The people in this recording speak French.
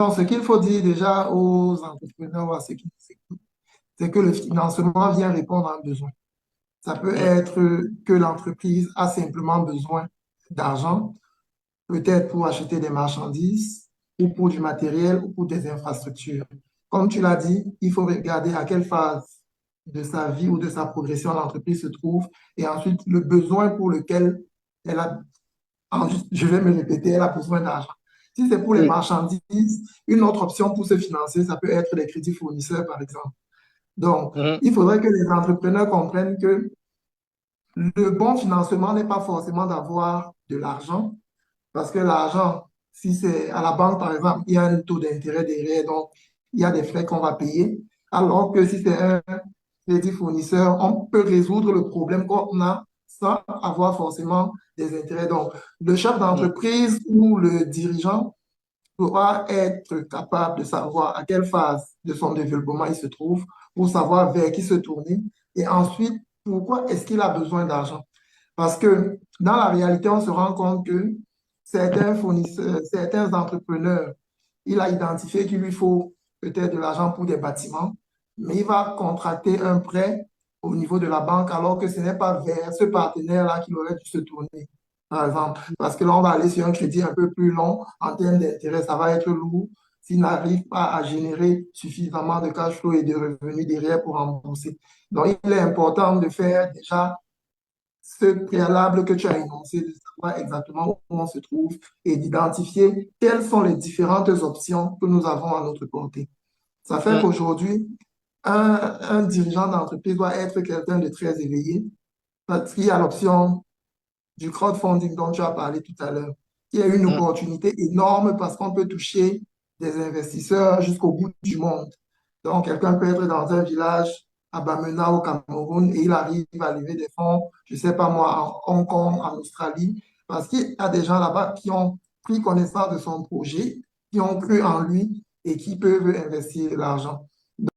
Donc, ce qu'il faut dire déjà aux entrepreneurs ou à ceux qui nous écoutent, c'est que le financement vient répondre à un besoin. Ça peut Mm, être que l'entreprise a simplement besoin d'argent, peut-être pour acheter des marchandises ou pour du matériel ou pour des infrastructures. Comme tu l'as dit, il faut regarder à quelle phase de sa vie ou de sa progression l'entreprise se trouve et ensuite le besoin pour lequel elle a, je vais me répéter, elle a besoin d'argent. Si c'est pour les oui. marchandises, une autre option pour se financer, ça peut être les crédits fournisseurs, par exemple. Donc, Mhm, il faudrait que les entrepreneurs comprennent que le bon financement n'est pas forcément d'avoir de l'argent, parce que l'argent, si c'est à la banque, par exemple, il y a un taux d'intérêt derrière, donc il y a des frais qu'on va payer. Alors que si c'est un crédit fournisseur, on peut résoudre le problème qu'on a sans avoir forcément des intérêts. Donc, le chef mm, d'entreprise ou le dirigeant pourra être capable de savoir à quelle phase de son développement il se trouve pour savoir vers qui se tourner et ensuite pourquoi est-ce qu'il a besoin d'argent. Parce que dans la réalité, on se rend compte que certains fournisseurs, certains entrepreneurs, il a identifié qu'il lui faut peut-être de l'argent pour des bâtiments, mais il va contracter un prêt au niveau de la banque alors que ce n'est pas vers ce partenaire-là qu'il aurait dû se tourner, par exemple. Parce que là, on va aller sur un crédit un peu plus long en termes d'intérêt, ça va être lourd s'il n'arrive pas à générer suffisamment de cash flow et de revenus derrière pour rembourser. Donc, il est important de faire déjà ce préalable que tu as énoncé, de savoir exactement où on se trouve et d'identifier quelles sont les différentes options que nous avons à notre portée. Ça fait mm. qu'aujourd'hui, un dirigeant d'entreprise doit être quelqu'un de très éveillé parce qu'il y a l'option du crowdfunding dont tu as parlé tout à l'heure, qui est une Mm. opportunité énorme parce qu'on peut toucher des investisseurs jusqu'au bout du monde. Donc, quelqu'un peut être dans un village à Bamena au Cameroun et il arrive à lever des fonds, je ne sais pas moi, en Hong Kong, en Australie, parce qu'il y a des gens là-bas qui ont pris connaissance de son projet, qui ont cru en lui et qui peuvent investir de l'argent.